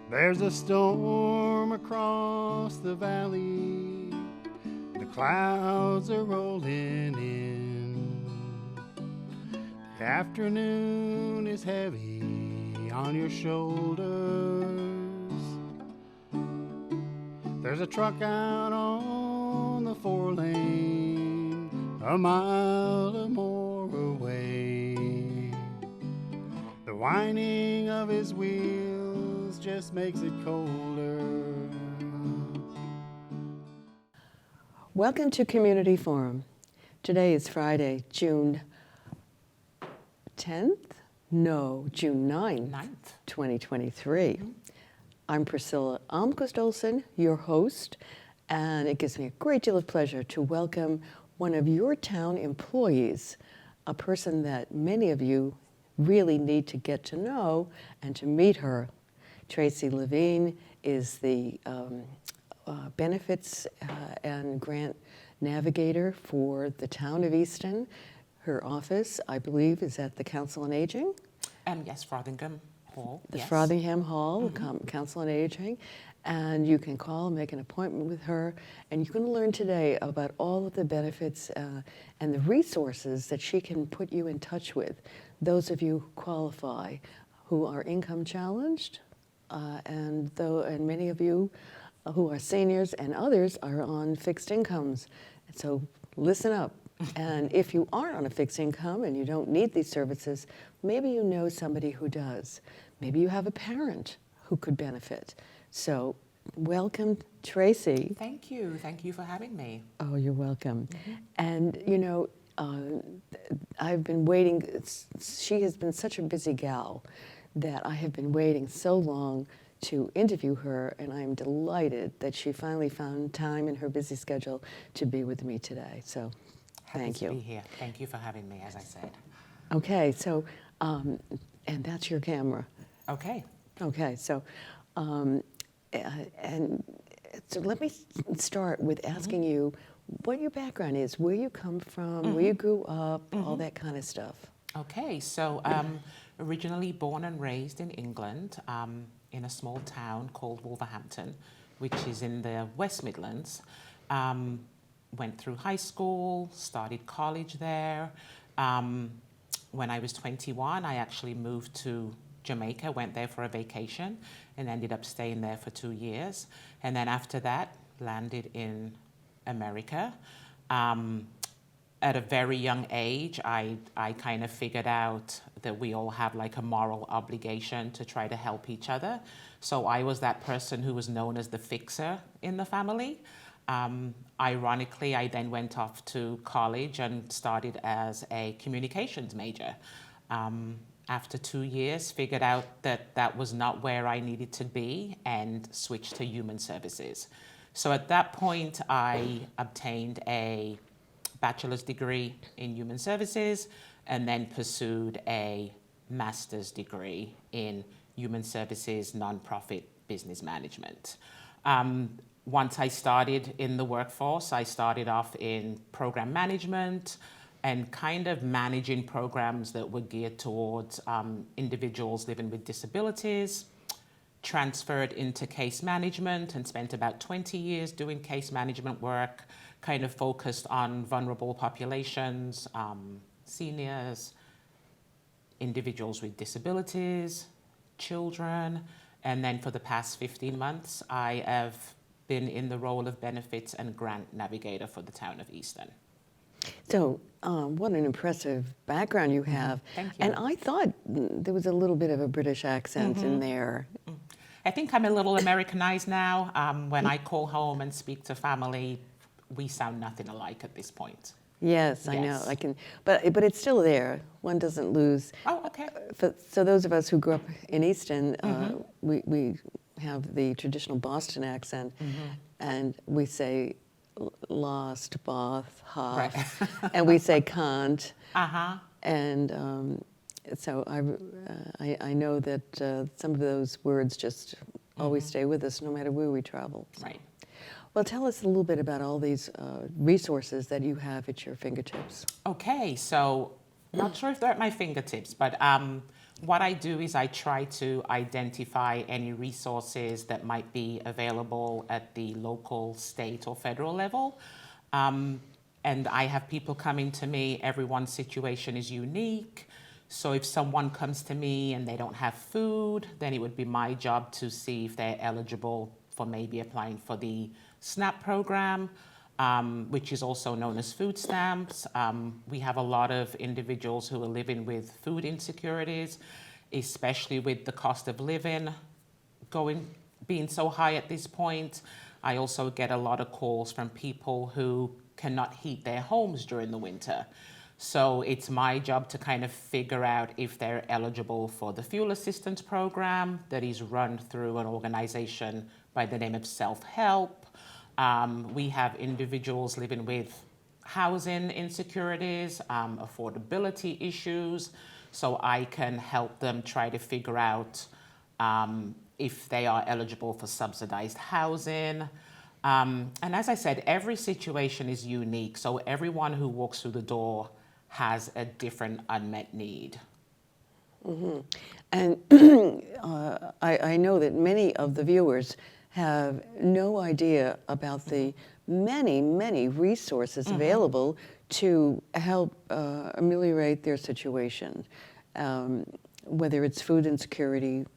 There's a storm across the valley. The clouds are rolling in. The afternoon is heavy on your shoulders. There's a truck out on the 4-lane, a mile or more away. The whining of his wheels just makes it colder. Welcome to Community Forum. Today is Friday, June 10th? No, June 9th, 2023. I'm Priscilla Almquist-Olsen, your host, and it gives me a great deal of pleasure to welcome one of your town employees, a person that many of you really need to get to know and to meet her. Tracie Levene is the benefits and grant navigator for the town of Easton. Her office, I believe, is at the Council on Aging. Yes, Frothingham Hall. The yes. Frothingham Hall, Council on Aging. And you can call, make an appointment with her, and you're going to learn today about all of the benefits and the resources that she can put you in touch with. Those of you who qualify, who are income challenged, and many of you who are seniors and others are on fixed incomes. So listen up. And if you aren't on a fixed income and you don't need these services, maybe you know somebody who does. Maybe you have a parent who could benefit. So welcome, Tracie. Thank you. Thank you for having me. Oh, you're welcome. And you know, I've been waiting. She has been such a busy gal that I have been waiting so long to interview her, and I'm delighted that she finally found time in her busy schedule to be with me today. So thank you. Happy to be here. Thank you for having me, as I said. Okay, so, and that's your camera. Okay. Okay, so, and so let me start with asking you what your background is, where you come from, where you grew up, all that kind of stuff. Okay, so originally born and raised in England, in a small town called Wolverhampton, which is in the West Midlands. Went through high school, started college there. When I was 21, I actually moved to Jamaica, went there for a vacation, and ended up staying there for 2 years. And then after that, landed in America. At a very young age, I kind of figured out that we all have like a moral obligation to try to help each other. So I was that person who was known as the fixer in the family. Ironically, I then went off to college and started as a communications major. After 2 years, figured out that that was not where I needed to be and switched to human services. So at that point, I obtained a bachelor's degree in human services and then pursued a master's degree in human services, nonprofit business management. Once I started in the workforce, I started off in program management and kind of managing programs that were geared towards individuals living with disabilities, transferred into case management and spent about 20 years doing case management work, kind of focused on vulnerable populations, seniors, individuals with disabilities, children, and then for the past 15 months, I have been in the role of benefits and grant navigator for the town of Easton. So, what an impressive background you have. Thank you. And I thought there was a little bit of a British accent in there. I think I'm a little Americanized now. When I call home and speak to family, we sound nothing alike at this point. Yes, I know. I can, but it's still there. One doesn't lose. Oh, okay. So those of us who grew up in Easton, we have the traditional Boston accent, and we say lost, both, half, Right. and we say can't. And so I know that some of those words just always stay with us no matter where we travel. So. Right. Well, tell us a little bit about all these resources that you have at your fingertips. Okay, so not sure if they're at my fingertips, but what I do is I try to identify any resources that might be available at the local, state, or federal level. And I have people coming to me. Everyone's situation is unique. So if someone comes to me and they don't have food, then it would be my job to see if they're eligible for maybe applying for the SNAP program, which is also known as food stamps. We have a lot of individuals who are living with food insecurities, especially with the cost of living being so high at this point. I also get a lot of calls from people who cannot heat their homes during the winter. So it's my job to kind of figure out if they're eligible for the fuel assistance program that is run through an organization by the name of Self-Help. We have individuals living with housing insecurities, affordability issues, so I can help them try to figure out if they are eligible for subsidized housing. And as I said, every situation is unique, so everyone who walks through the door has a different unmet need. Mm-hmm. And I know that many of the viewers have no idea about the many, many resources available to help ameliorate their situation, whether it's food insecurity,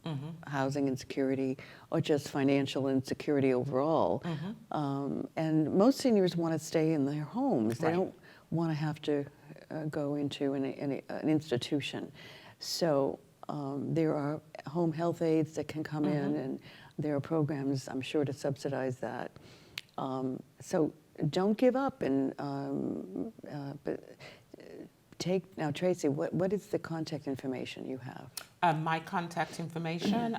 housing insecurity, or just financial insecurity overall. And most seniors want to stay in their homes. They don't want to have to go into an institution. So there are home health aides that can come in, and there are programs, I'm sure, to subsidize that. So don't give up, and but now, Tracie, what is the contact information you have? My contact information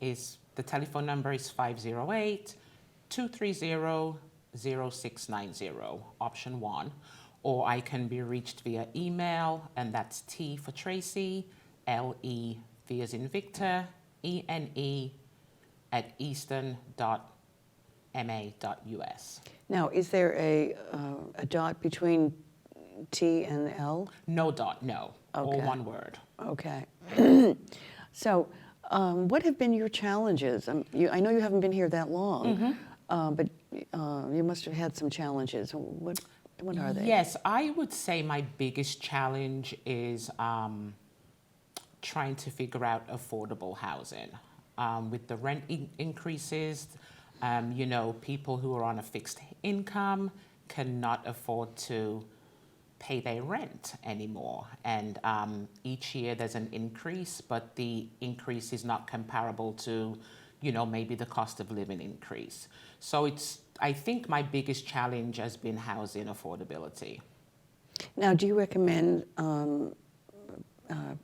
is, the telephone number is 508-230-0690, option 1. Or I can be reached via email, and that's T for Tracie, L-E, V as in Victor, E-N-E, at easton.ma.us. Now, is there a dot between T and L? No dot, no. Okay. All one word. Okay. So, what have been your challenges? I know you haven't been here that long, but you must have had some challenges. What are they? Yes, I would say my biggest challenge is trying to figure out affordable housing. With the rent increases, people who are on a fixed income cannot afford to pay their rent anymore. And each year there's an increase, but the increase is not comparable to, maybe the cost of living increase. So I think my biggest challenge has been housing affordability. Now, do you recommend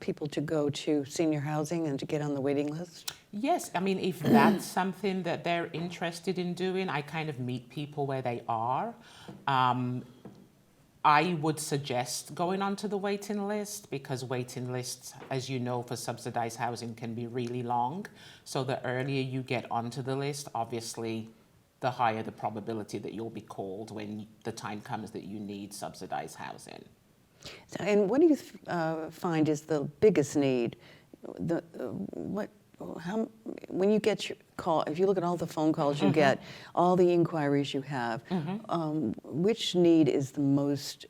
people to go to senior housing and to get on the waiting list? Yes, I mean, if that's something that they're interested in doing, I kind of meet people where they are. I would suggest going onto the waiting list, because waiting lists, as you know, for subsidized housing can be really long. So the earlier you get onto the list, obviously, the higher the probability that you'll be called when the time comes that you need subsidized housing. So, and what do you find is the biggest need? When you get your call, if you look at all the phone calls you get, all the inquiries you have, which need is the most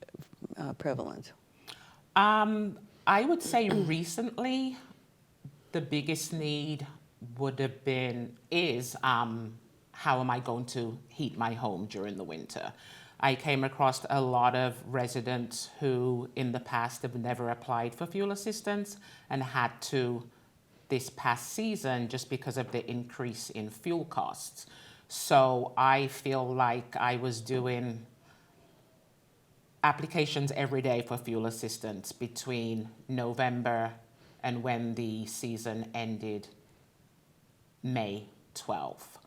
prevalent? I would say recently, the biggest need is how am I going to heat my home during the winter? I came across a lot of residents who in the past have never applied for fuel assistance and had to this past season just because of the increase in fuel costs. So I feel like I was doing applications every day for fuel assistance between November and when the season ended May 12th.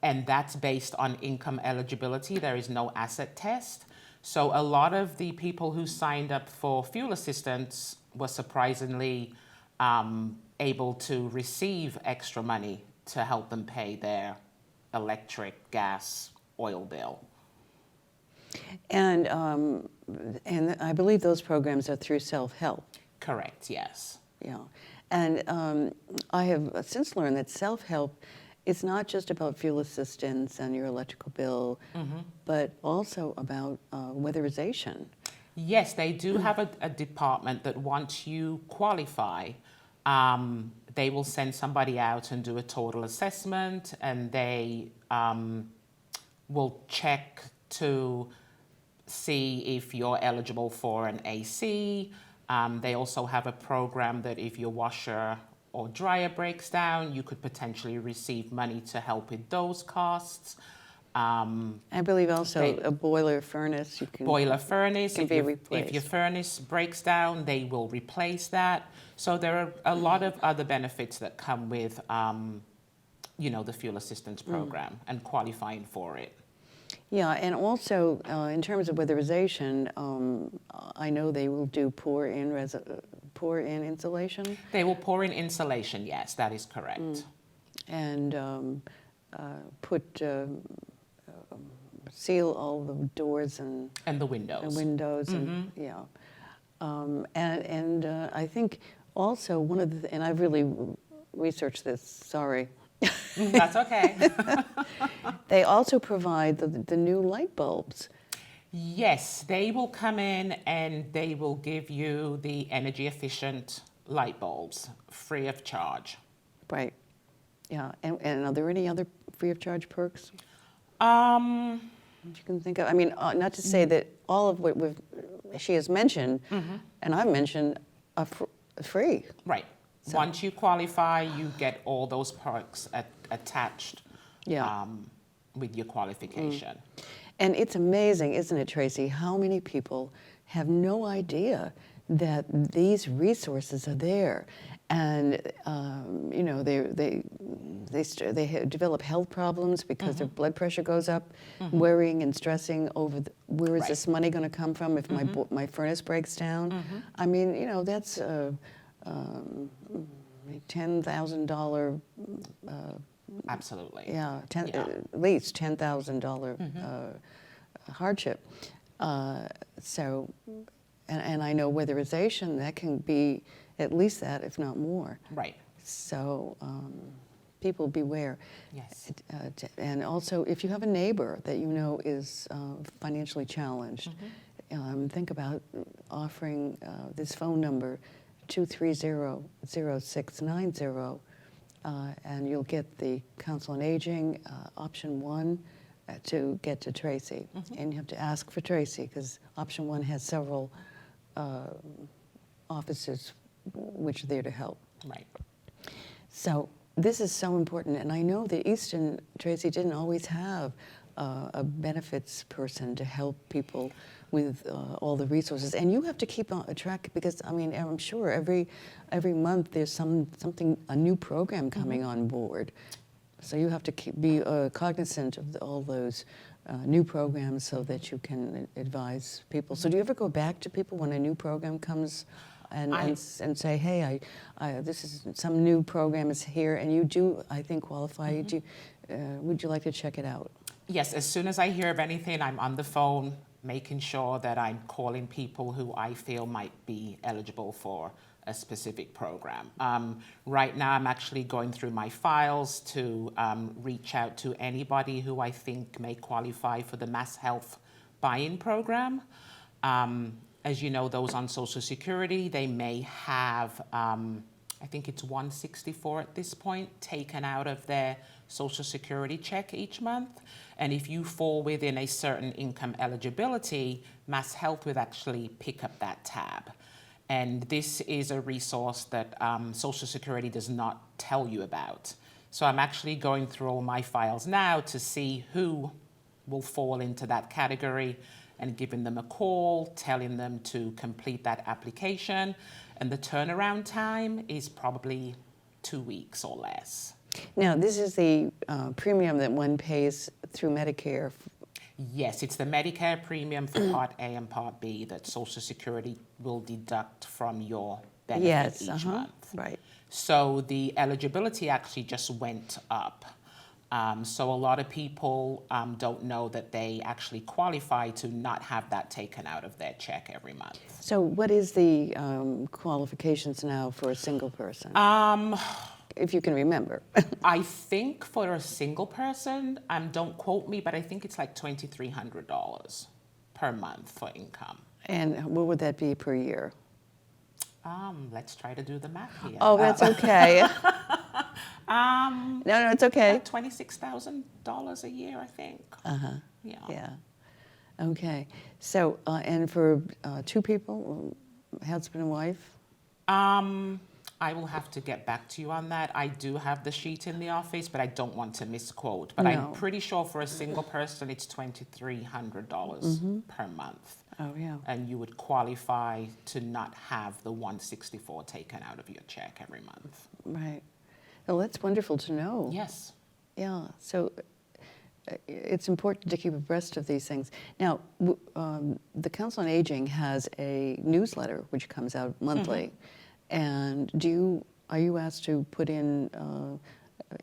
And that's based on income eligibility. There is no asset test. So a lot of the people who signed up for fuel assistance were surprisingly able to receive extra money to help them pay their electric, gas, oil bill. And I believe those programs are through Self-Help. Correct, yes. Yeah. And I have since learned that self-help is not just about fuel assistance and your electrical bill, but also about weatherization. Yes, they do have a department that once you qualify, they will send somebody out and do a total assessment, and they will check to see if you're eligible for an AC. They also have a program that if your washer or dryer breaks down, you could potentially receive money to help with those costs. I believe also a boiler furnace you can Boiler furnace, can be replaced. if your furnace breaks down, they will replace that. So there are a lot of other benefits that come with, you know, the fuel assistance program and qualifying for it. Yeah, and also in terms of weatherization, I know they will do pour-in insulation. They will pour in insulation, yes, that is correct. And put seal all the doors and the windows. And yeah. And I think also one of the, and I've really researched this, sorry. That's okay. They also provide the new light bulbs. Yes, they will come in and they will give you the energy efficient light bulbs free of charge. Right. Yeah. And are there any other free of charge perks you can think of? I mean, not to say that all of what she has mentioned and I've mentioned are free. Right. So. Once you qualify, you get all those perks attached with your qualification. And it's amazing, isn't it, Tracie, how many people have no idea that these resources are there. And, you know, they develop health problems because their blood pressure goes up, worrying and stressing over where is this money going to come from if my furnace breaks down. I mean, you know, that's $10,000. Absolutely. Yeah, at least $10,000 hardship. So, and I know weatherization, that can be at least that, if not more. Right. So people beware. Yes. And also, if you have a neighbor that you know is financially challenged, think about offering this phone number, 230-0690, and you'll get the Council on Aging, option 1, to get to Tracie. And you have to ask for Tracie, because option 1 has several officers which are there to help. Right. So this is so important, and I know that Easton, Tracie, didn't always have a benefits person to help people with all the resources, and you have to keep on track, because I mean, I'm sure every month there's a new program coming on board, so you have to be cognizant of all those new programs so that you can advise people. So do you ever go back to people when a new program comes and say, hey, this is some new program is here, and you do, I think, qualify. Would you like to check it out? Yes, as soon as I hear of anything, I'm on the phone making sure that I'm calling people who I feel might be eligible for a specific program. Right now, I'm actually going through my files to reach out to anybody who I think may qualify for the Mass Health buy-in program. As you know, those on Social Security, they may have, I think it's $164 at this point, taken out of their Social Security check each month. And if you fall within a certain income eligibility, Mass Health would actually pick up that tab. And this is a resource that Social Security does not tell you about. So I'm actually going through all my files now to see who will fall into that category and giving them a call, telling them to complete that application. And the turnaround time is probably 2 weeks or less. Now, this is the premium that one pays through Medicare. Yes, it's the Medicare premium for Part A and Part B that Social Security will deduct from your benefit each month. Right. So the eligibility actually just went up. So a lot of people don't know that they actually qualify to not have that taken out of their check every month. So what is the qualifications now for a single person? If you can remember. I think for a single person, don't quote me, but I think it's like $2,300 per month for income. And what would that be per year? Let's try to do the math here. Oh, that's okay. No, it's okay. $26,000 a year, I think. Yeah. Yeah. Okay. So, and for two people, husband and wife? I will have to get back to you on that. I do have the sheet in the office, but I don't want to misquote. But No. I'm pretty sure for a single person, it's $2,300 per month. Oh, yeah. And you would qualify to not have the $164 taken out of your check every month. Right. Well, that's wonderful to know. Yes. Yeah. So it's important to keep abreast of these things. Now, the Council on Aging has a newsletter which comes out monthly. And are you asked to put in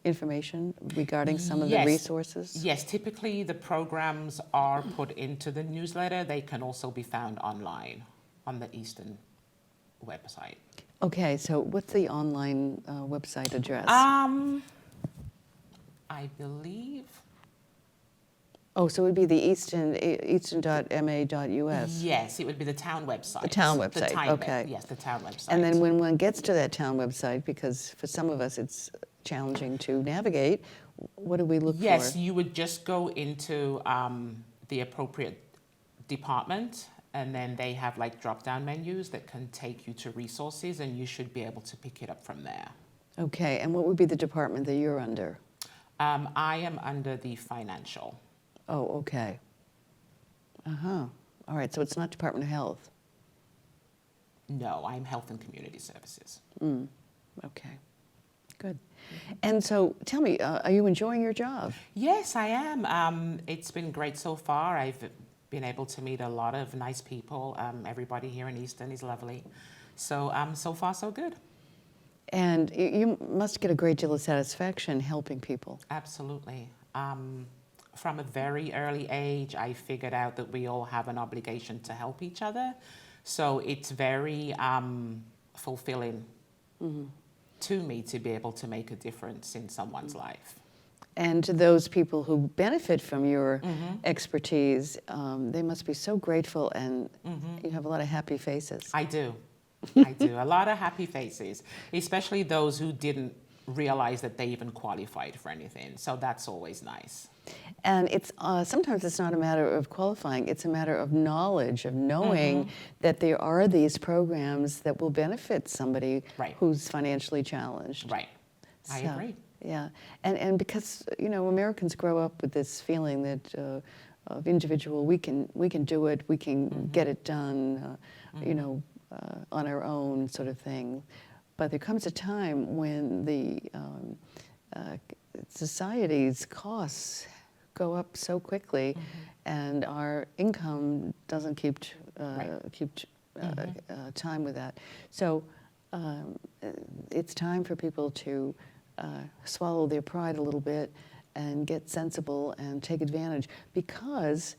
information regarding some of the resources? Yes, typically the programs are put into the newsletter. They can also be found online on the Easton website. Okay, so what's the online website address? I believe. Oh, so it would be the easton.ma.us. Yes, it would be the town website. The town website, okay. Yes, the town website. And then when one gets to that town website, because for some of us it's challenging to navigate, what do we look for? Yes, you would just go into the appropriate department, and then they have like drop-down menus that can take you to resources, and you should be able to pick it up from there. Okay, and what would be the department that you're under? I am under the financial. Oh, okay. All right, so it's not Department of Health. No, I'm Health and Community Services. Okay, good. And so tell me, are you enjoying your job? Yes, I am. It's been great so far. I've been able to meet a lot of nice people. Everybody here in Easton is lovely. So so far so good. And you must get a great deal of satisfaction helping people. Absolutely. From a very early age, I figured out that we all have an obligation to help each other. So it's very fulfilling to me to be able to make a difference in someone's life. And to those people who benefit from your expertise, they must be so grateful, and you have a lot of happy faces. I do. I do. A lot of happy faces, especially those who didn't realize that they even qualified for anything. So that's always nice. And it's sometimes it's not a matter of qualifying, it's a matter of knowledge, of knowing that there are these programs that will benefit somebody who's financially challenged. Right. I agree. Yeah. And because, you know, Americans grow up with this feeling that of individual, we can do it, we can get it done, you know, on our own sort of thing. But there comes a time when the society's costs go up so quickly, and our income doesn't keep time with that. So it's time for people to swallow their pride a little bit and get sensible and take advantage, because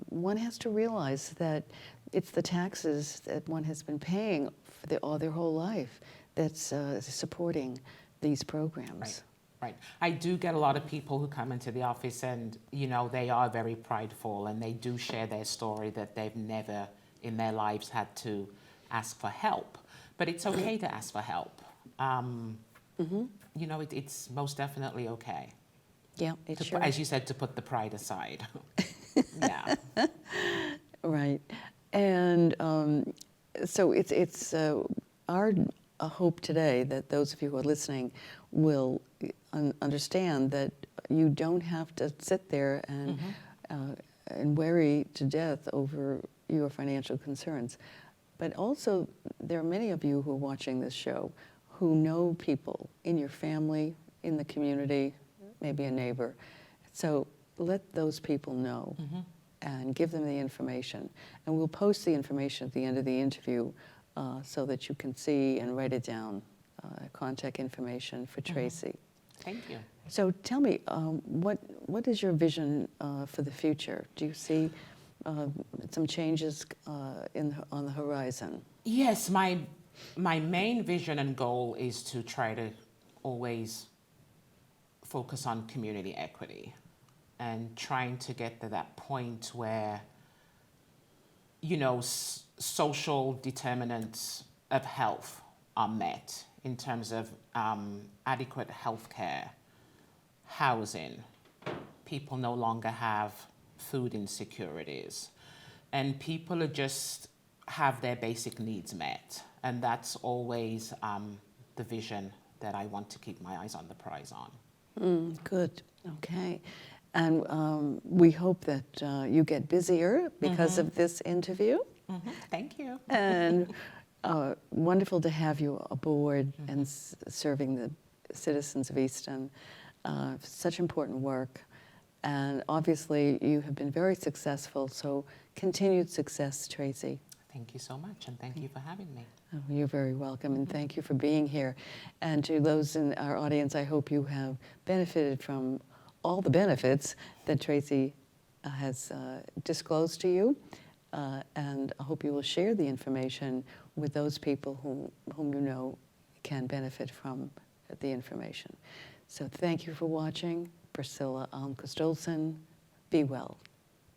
one has to realize that it's the taxes that one has been paying for all their whole life that's supporting these programs. Right. I do get a lot of people who come into the office and, you know, they are very prideful, and they do share their story that they've never in their lives had to ask for help. But it's okay to ask for help. You know, it's most definitely okay. Yeah, it sure as you said, to put the pride aside. Yeah. Right. And so it's our hope today that those of you who are listening will understand that you don't have to sit there and worry to death over your financial concerns. But also, there are many of you who are watching this show who know people in your family, in the community, maybe a neighbor. So let those people know and give them the information. And we'll post the information at the end of the interview so that you can see and write it down, contact information for Tracie. Thank you. So tell me, what is your vision for the future? Do you see some changes on the horizon? Yes, my main vision and goal is to try to always focus on community equity and trying to get to that point where, you know, social determinants of health are met in terms of adequate health care, housing. People no longer have food insecurities, and people are just have their basic needs met. And that's always the vision that I want to keep my eyes on the prize on. Good. Okay. And we hope that you get busier because of this interview. Thank you. And wonderful to have you aboard and serving the citizens of Easton. Such important work. And obviously, you have been very successful, so continued success, Tracie. Thank you so much, and thank you for having me. Oh, you're very welcome, and thank you for being here. And to those in our audience, I hope you have benefited from all the benefits that Tracie has disclosed to you, and I hope you will share the information with those people whom you know can benefit from the information. So thank you for watching. Priscilla Almquist-Olsen, be well.